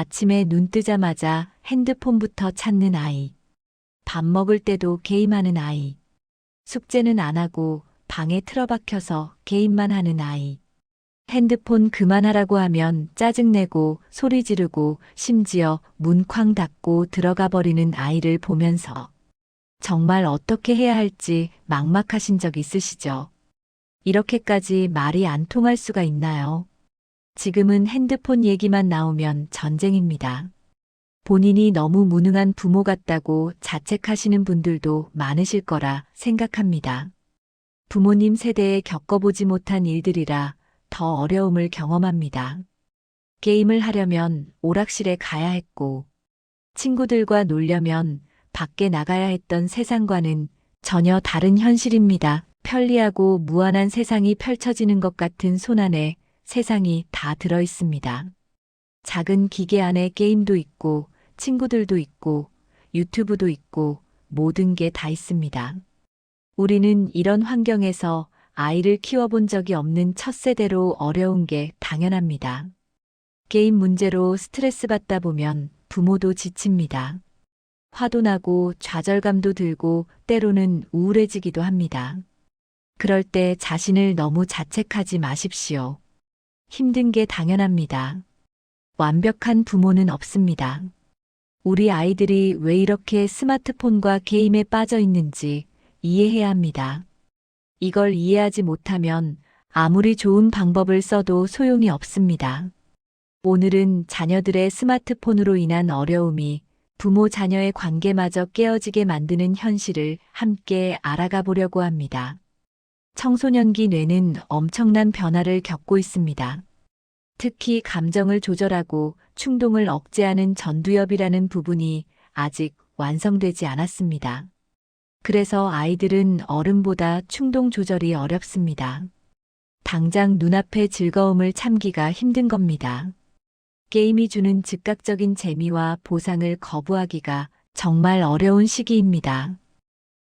아침에 눈 뜨자마자 핸드폰부터 찾는 아이. 밥 먹을 때도 게임하는 아이. 숙제는 안 하고 방에 틀어박혀서 게임만 하는 아이. 핸드폰 그만하라고 하면 짜증내고 소리 지르고 심지어 문 쾅 닫고 들어가 버리는 아이를 보면서 정말 어떻게 해야 할지 막막하신 적 있으시죠? 이렇게까지 말이 안 통할 수가 있나요? 지금은 핸드폰 얘기만 나오면 전쟁입니다. 본인이 너무 무능한 부모 같다고 자책하시는 분들도 많으실 거라 생각합니다. 부모님 세대에 겪어보지 못한 일들이라 더 어려움을 경험합니다. 게임을 하려면 오락실에 가야 했고, 친구들과 놀려면 밖에 나가야 했던 세상과는 전혀 다른 현실입니다. 편리하고 무한한 세상이 펼쳐지는 것 같은 손 안에 세상이 다 들어 있습니다. 작은 기계 안에 게임도 있고, 친구들도 있고, 유튜브도 있고, 모든 게 다 있습니다. 우리는 이런 환경에서 아이를 키워본 적이 없는 첫 세대로 어려운 게 당연합니다. 게임 문제로 스트레스 받다 보면 부모도 지칩니다. 화도 나고 좌절감도 들고 때로는 우울해지기도 합니다. 그럴 때 자신을 너무 자책하지 마십시오. 힘든 게 당연합니다. 완벽한 부모는 없습니다. 우리 아이들이 왜 이렇게 스마트폰과 게임에 빠져 있는지 이해해야 합니다. 이걸 이해하지 못하면 아무리 좋은 방법을 써도 소용이 없습니다. 오늘은 자녀들의 스마트폰으로 인한 어려움이 부모 자녀의 관계마저 깨어지게 만드는 현실을 함께 알아가 보려고 합니다. 청소년기 뇌는 엄청난 변화를 겪고 있습니다. 특히 감정을 조절하고 충동을 억제하는 전두엽이라는 부분이 아직 완성되지 않았습니다. 그래서 아이들은 어른보다 충동 조절이 어렵습니다. 당장 눈앞의 즐거움을 참기가 힘든 겁니다. 게임이 주는 즉각적인 재미와 보상을 거부하기가 정말 어려운 시기입니다.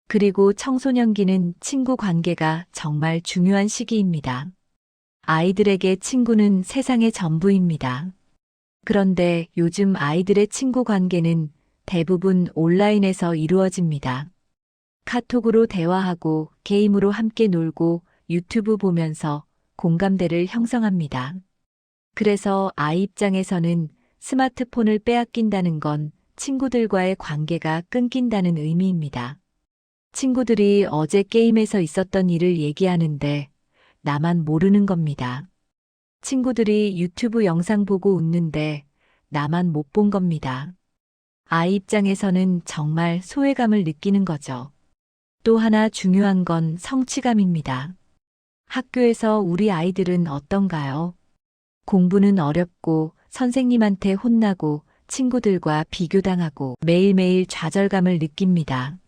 그리고 청소년기는 친구 관계가 정말 중요한 시기입니다. 아이들에게 친구는 세상의 전부입니다. 그런데 요즘 아이들의 친구 관계는 대부분 온라인에서 이루어집니다. 카톡으로 대화하고 게임으로 함께 놀고 유튜브 보면서 공감대를 형성합니다. 그래서 아이 입장에서는 스마트폰을 빼앗긴다는 건 친구들과의 관계가 끊긴다는 의미입니다. 친구들이 어제 게임에서 있었던 일을 얘기하는데 나만 모르는 겁니다. 친구들이 유튜브 영상 보고 웃는데 나만 못 본 겁니다. 아이 입장에서는 정말 소외감을 느끼는 거죠. 또 하나 중요한 건 성취감입니다. 학교에서 우리 아이들은 어떤가요? 공부는 어렵고 선생님한테 혼나고 친구들과 비교당하고 매일매일 좌절감을 느낍니다.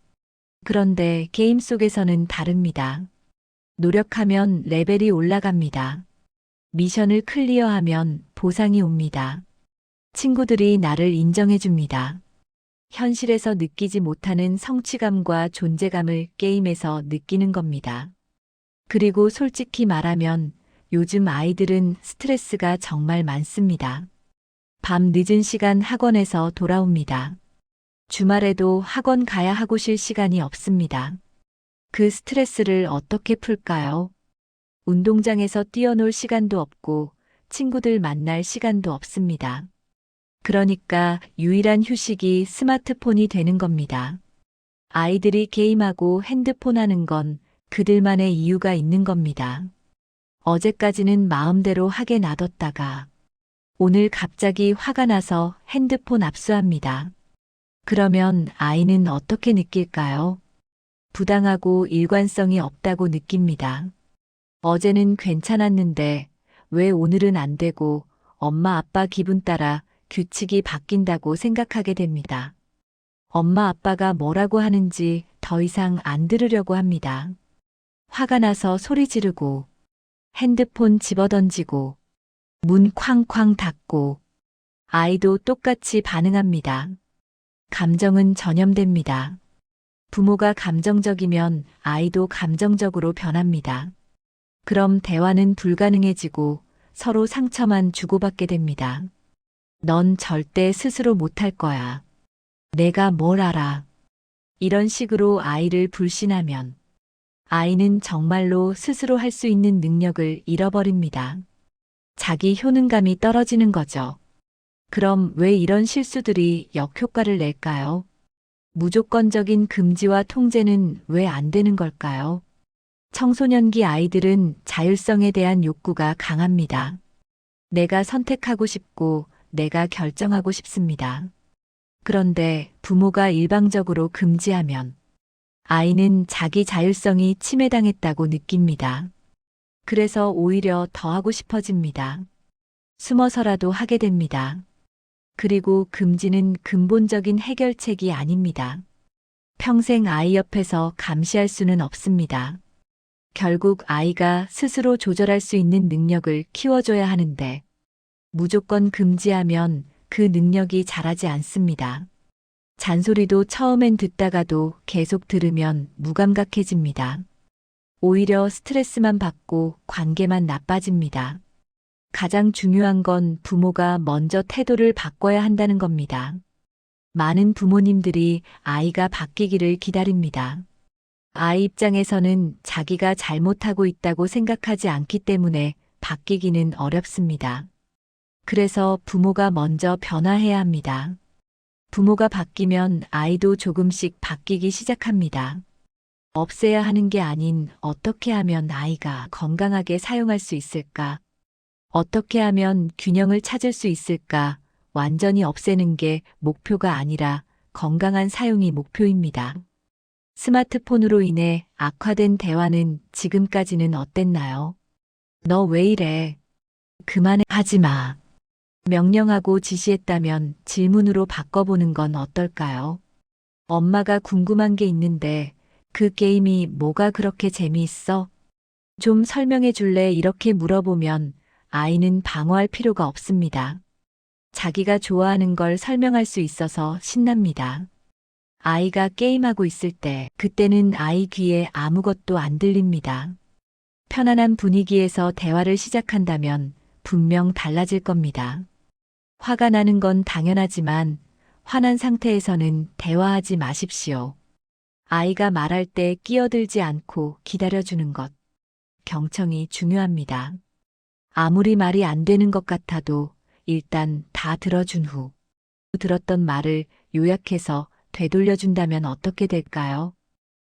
그런데 게임 속에서는 다릅니다. 노력하면 레벨이 올라갑니다. 미션을 클리어하면 보상이 옵니다. 친구들이 나를 인정해줍니다. 현실에서 느끼지 못하는 성취감과 존재감을 게임에서 느끼는 겁니다. 그리고 솔직히 말하면 요즘 아이들은 스트레스가 정말 많습니다. 밤 늦은 시간 학원에서 돌아옵니다. 주말에도 학원 가야 하고 쉴 시간이 없습니다. 그 스트레스를 어떻게 풀까요? 운동장에서 뛰어놀 시간도 없고 친구들 만날 시간도 없습니다. 그러니까 유일한 휴식이 스마트폰이 되는 겁니다. 아이들이 게임하고 핸드폰 하는 건 그들만의 이유가 있는 겁니다. 어제까지는 마음대로 하게 놔뒀다가 오늘 갑자기 화가 나서 핸드폰 압수합니다. 그러면 아이는 어떻게 느낄까요? 부당하고 일관성이 없다고 느낍니다. 어제는 괜찮았는데 왜 오늘은 안 되고 엄마 아빠 기분 따라 규칙이 바뀐다고 생각하게 됩니다. 엄마 아빠가 뭐라고 하는지 더 이상 안 들으려고 합니다. 화가 나서 소리 지르고 핸드폰 집어던지고 문 쾅쾅 닫고 아이도 똑같이 반응합니다. 감정은 전염됩니다. 부모가 감정적이면 아이도 감정적으로 변합니다. 그럼 대화는 불가능해지고 서로 상처만 주고받게 됩니다. 넌 절대 스스로 못할 거야. 내가 뭘 알아. 이런 식으로 아이를 불신하면 아이는 정말로 스스로 할 수 있는 능력을 잃어버립니다. 자기 효능감이 떨어지는 거죠. 그럼 왜 이런 실수들이 역효과를 낼까요? 무조건적인 금지와 통제는 왜 안 되는 걸까요? 청소년기 아이들은 자율성에 대한 욕구가 강합니다. 내가 선택하고 싶고 내가 결정하고 싶습니다. 그런데 부모가 일방적으로 금지하면 아이는 자기 자율성이 침해당했다고 느낍니다. 그래서 오히려 더 하고 싶어집니다. 숨어서라도 하게 됩니다. 그리고 금지는 근본적인 해결책이 아닙니다. 평생 아이 옆에서 감시할 수는 없습니다. 결국 아이가 스스로 조절할 수 있는 능력을 키워줘야 하는데 무조건 금지하면 그 능력이 자라지 않습니다. 잔소리도 처음엔 듣다가도 계속 들으면 무감각해집니다. 오히려 스트레스만 받고 관계만 나빠집니다. 가장 중요한 건 부모가 먼저 태도를 바꿔야 한다는 겁니다. 많은 부모님들이 아이가 바뀌기를 기다립니다. 아이 입장에서는 자기가 잘못하고 있다고 생각하지 않기 때문에 바뀌기는 어렵습니다. 그래서 부모가 먼저 변화해야 합니다. 부모가 바뀌면 아이도 조금씩 바뀌기 시작합니다. 없애야 하는 게 아닌 어떻게 하면 아이가 건강하게 사용할 수 있을까? 어떻게 하면 균형을 찾을 수 있을까? 완전히 없애는 게 목표가 아니라 건강한 사용이 목표입니다. 스마트폰으로 인해 악화된 대화는 지금까지는 어땠나요? 너 왜 이래? 그만해 하지 마. 명령하고 지시했다면 질문으로 바꿔보는 건 어떨까요? 엄마가 궁금한 게 있는데 그 게임이 뭐가 그렇게 재미있어? 좀 설명해 줄래? 이렇게 물어보면 아이는 방어할 필요가 없습니다. 자기가 좋아하는 걸 설명할 수 있어서 신납니다. 아이가 게임하고 있을 때 그때는 아이 귀에 아무것도 안 들립니다. 편안한 분위기에서 대화를 시작한다면 분명 달라질 겁니다. 화가 나는 건 당연하지만 화난 상태에서는 대화하지 마십시오. 아이가 말할 때 끼어들지 않고 기다려주는 것. 경청이 중요합니다. 아무리 말이 안 되는 것 같아도 일단 다 들어준 후 들었던 말을 요약해서 되돌려준다면 어떻게 될까요?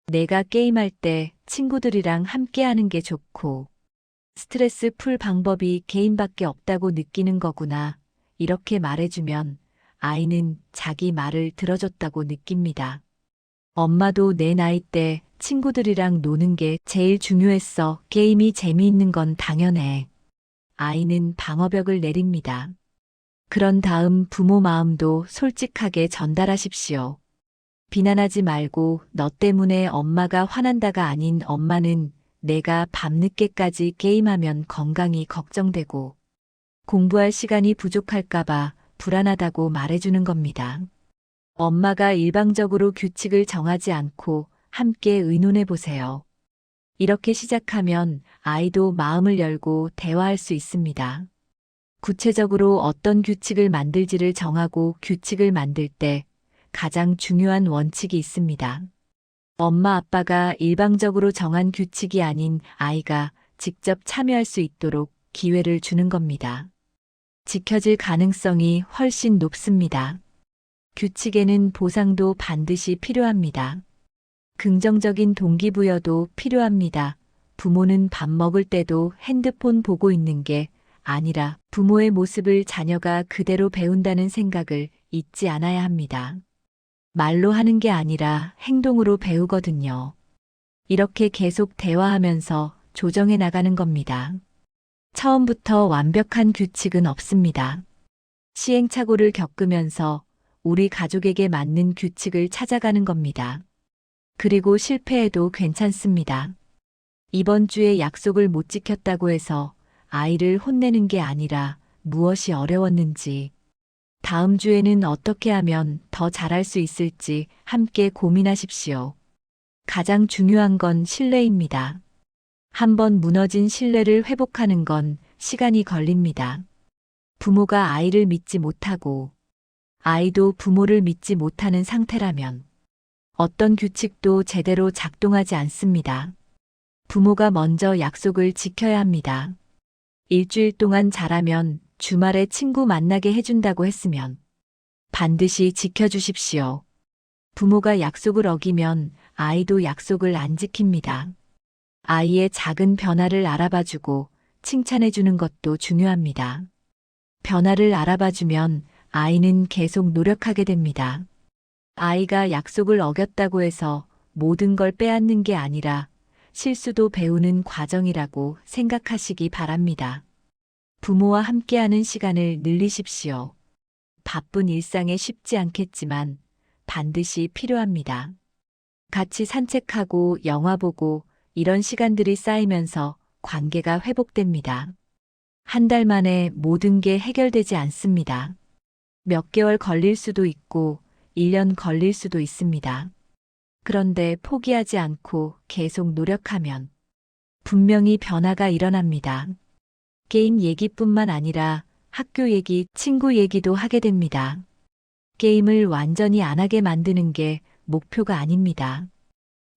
내가 게임할 때 친구들이랑 함께 하는 게 좋고 스트레스 풀 방법이 게임밖에 없다고 느끼는 거구나. 이렇게 말해주면 아이는 자기 말을 들어줬다고 느낍니다. 엄마도 내 나이 때 친구들이랑 노는 게 제일 중요했어. 게임이 재미있는 건 당연해. 아이는 방어벽을 내립니다. 그런 다음 부모 마음도 솔직하게 전달하십시오. 비난하지 말고 너 때문에 엄마가 화난다가 아닌 엄마는 내가 밤늦게까지 게임하면 건강이 걱정되고 공부할 시간이 부족할까봐 불안하다고 말해주는 겁니다. 엄마가 일방적으로 규칙을 정하지 않고 함께 의논해 보세요. 이렇게 시작하면 아이도 마음을 열고 대화할 수 있습니다. 구체적으로 어떤 규칙을 만들지를 정하고 규칙을 만들 때 가장 중요한 원칙이 있습니다. 엄마 아빠가 일방적으로 정한 규칙이 아닌 아이가 직접 참여할 수 있도록 기회를 주는 겁니다. 지켜질 가능성이 훨씬 높습니다. 규칙에는 보상도 반드시 필요합니다. 긍정적인 동기부여도 필요합니다. 부모는 밥 먹을 때도 핸드폰 보고 있는 게 아니라 부모의 모습을 자녀가 그대로 배운다는 생각을 잊지 않아야 합니다. 말로 하는 게 아니라 행동으로 배우거든요. 이렇게 계속 대화하면서 조정해 나가는 겁니다. 처음부터 완벽한 규칙은 없습니다. 시행착오를 겪으면서 우리 가족에게 맞는 규칙을 찾아가는 겁니다. 그리고 실패해도 괜찮습니다. 이번 주에 약속을 못 지켰다고 해서 아이를 혼내는 게 아니라 무엇이 어려웠는지, 다음 주에는 어떻게 하면 더 잘할 수 있을지 함께 고민하십시오. 가장 중요한 건 신뢰입니다. 한번 무너진 신뢰를 회복하는 건 시간이 걸립니다. 부모가 아이를 믿지 못하고 아이도 부모를 믿지 못하는 상태라면 어떤 규칙도 제대로 작동하지 않습니다. 부모가 먼저 약속을 지켜야 합니다. 일주일 동안 잘하면 주말에 친구 만나게 해준다고 했으면 반드시 지켜주십시오. 부모가 약속을 어기면 아이도 약속을 안 지킵니다. 아이의 작은 변화를 알아봐주고 칭찬해주는 것도 중요합니다. 변화를 알아봐주면 아이는 계속 노력하게 됩니다. 아이가 약속을 어겼다고 해서 모든 걸 빼앗는 게 아니라 실수도 배우는 과정이라고 생각하시기 바랍니다. 부모와 함께하는 시간을 늘리십시오. 바쁜 일상에 쉽지 않겠지만 반드시 필요합니다. 같이 산책하고 영화 보고 이런 시간들이 쌓이면서 관계가 회복됩니다. 한 달 만에 모든 게 해결되지 않습니다. 몇 개월 걸릴 수도 있고 1년 걸릴 수도 있습니다. 그런데 포기하지 않고 계속 노력하면 분명히 변화가 일어납니다. 게임 얘기뿐만 아니라 학교 얘기, 친구 얘기도 하게 됩니다. 게임을 완전히 안 하게 만드는 게 목표가 아닙니다.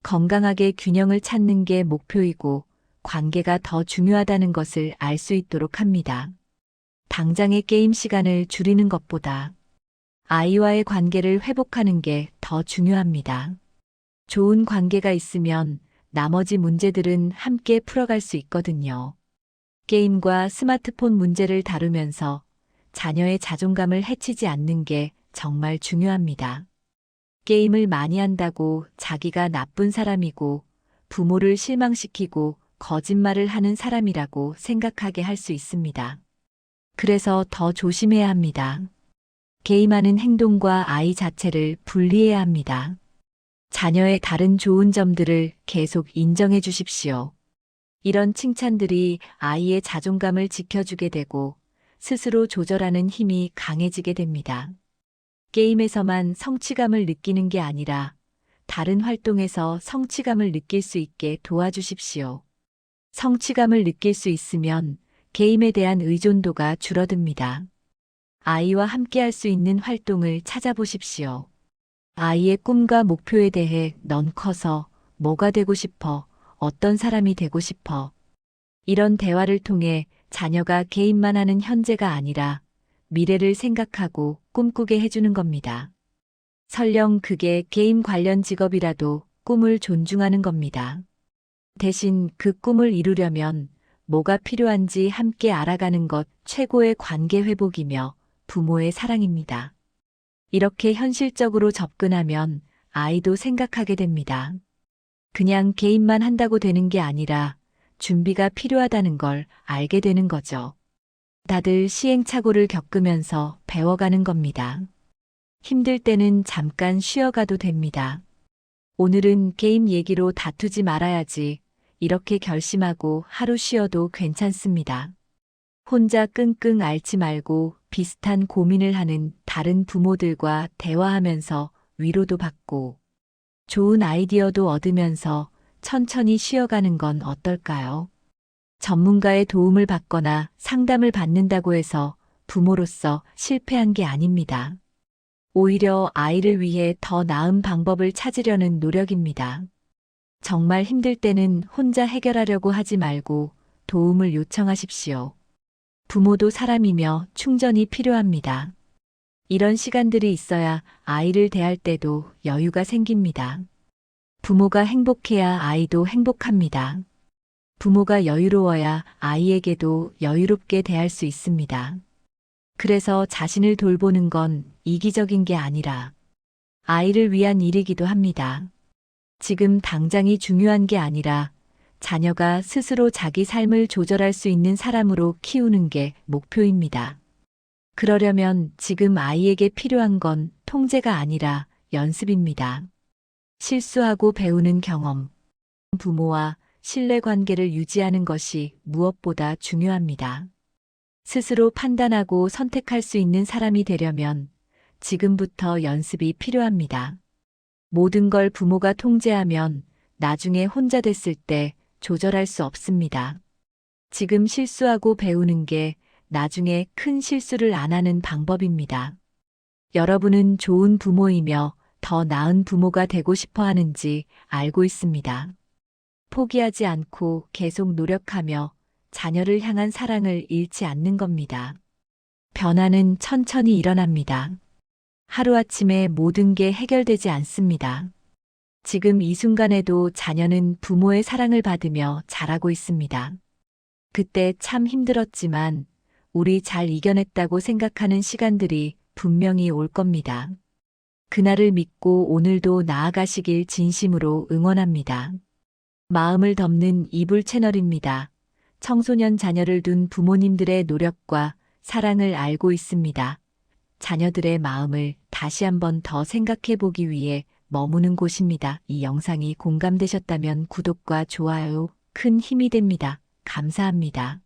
건강하게 균형을 찾는 게 목표이고 관계가 더 중요하다는 것을 알 수 있도록 합니다. 당장의 게임 시간을 줄이는 것보다 아이와의 관계를 회복하는 게 더 중요합니다. 좋은 관계가 있으면 나머지 문제들은 함께 풀어갈 수 있거든요. 게임과 스마트폰 문제를 다루면서 자녀의 자존감을 해치지 않는 게 정말 중요합니다. 게임을 많이 한다고 자기가 나쁜 사람이고 부모를 실망시키고 거짓말을 하는 사람이라고 생각하게 할 수 있습니다. 그래서 더 조심해야 합니다. 게임하는 행동과 아이 자체를 분리해야 합니다. 자녀의 다른 좋은 점들을 계속 인정해 주십시오. 이런 칭찬들이 아이의 자존감을 지켜주게 되고 스스로 조절하는 힘이 강해지게 됩니다. 게임에서만 성취감을 느끼는 게 아니라 다른 활동에서 성취감을 느낄 수 있게 도와주십시오. 성취감을 느낄 수 있으면 게임에 대한 의존도가 줄어듭니다. 아이와 함께 할 수 있는 활동을 찾아보십시오. 아이의 꿈과 목표에 대해 넌 커서 뭐가 되고 싶어? 어떤 사람이 되고 싶어? 이런 대화를 통해 자녀가 게임만 하는 현재가 아니라 미래를 생각하고 꿈꾸게 해주는 겁니다. 설령 그게 게임 관련 직업이라도 꿈을 존중하는 겁니다. 대신 그 꿈을 이루려면 뭐가 필요한지 함께 알아가는 것 최고의 관계 회복이며 부모의 사랑입니다. 이렇게 현실적으로 접근하면 아이도 생각하게 됩니다. 그냥 게임만 한다고 되는 게 아니라 준비가 필요하다는 걸 알게 되는 거죠. 다들 시행착오를 겪으면서 배워가는 겁니다. 힘들 때는 잠깐 쉬어가도 됩니다. 오늘은 게임 얘기로 다투지 말아야지 이렇게 결심하고 하루 쉬어도 괜찮습니다. 혼자 끙끙 앓지 말고 비슷한 고민을 하는 다른 부모들과 대화하면서 위로도 받고 좋은 아이디어도 얻으면서 천천히 쉬어가는 건 어떨까요? 전문가의 도움을 받거나 상담을 받는다고 해서 부모로서 실패한 게 아닙니다. 오히려 아이를 위해 더 나은 방법을 찾으려는 노력입니다. 정말 힘들 때는 혼자 해결하려고 하지 말고 도움을 요청하십시오. 부모도 사람이며 충전이 필요합니다. 이런 시간들이 있어야 아이를 대할 때도 여유가 생깁니다. 부모가 행복해야 아이도 행복합니다. 부모가 여유로워야 아이에게도 여유롭게 대할 수 있습니다. 그래서 자신을 돌보는 건 이기적인 게 아니라 아이를 위한 일이기도 합니다. 지금 당장이 중요한 게 아니라 자녀가 스스로 자기 삶을 조절할 수 있는 사람으로 키우는 게 목표입니다. 그러려면 지금 아이에게 필요한 건 통제가 아니라 연습입니다. 실수하고 배우는 경험, 부모와 신뢰관계를 유지하는 것이 무엇보다 중요합니다. 스스로 판단하고 선택할 수 있는 사람이 되려면 지금부터 연습이 필요합니다. 모든 걸 부모가 통제하면 나중에 혼자 됐을 때 조절할 수 없습니다. 지금 실수하고 배우는 게 나중에 큰 실수를 안 하는 방법입니다. 여러분은 좋은 부모이며 더 나은 부모가 되고 싶어 하는지 알고 있습니다. 포기하지 않고 계속 노력하며 자녀를 향한 사랑을 잃지 않는 겁니다. 변화는 천천히 일어납니다. 하루아침에 모든 게 해결되지 않습니다. 지금 이 순간에도 자녀는 부모의 사랑을 받으며 자라고 있습니다. 그때 참 힘들었지만 우리 잘 이겨냈다고 생각하는 시간들이 분명히 올 겁니다. 그날을 믿고 오늘도 나아가시길 진심으로 응원합니다. 마음을 덮는 이불 채널입니다. 청소년 자녀를 둔 부모님들의 노력과 사랑을 알고 있습니다. 자녀들의 마음을 다시 한번 더 생각해 보기 위해 머무는 곳입니다. 이 영상이 공감되셨다면 구독과 좋아요 큰 힘이 됩니다. 감사합니다.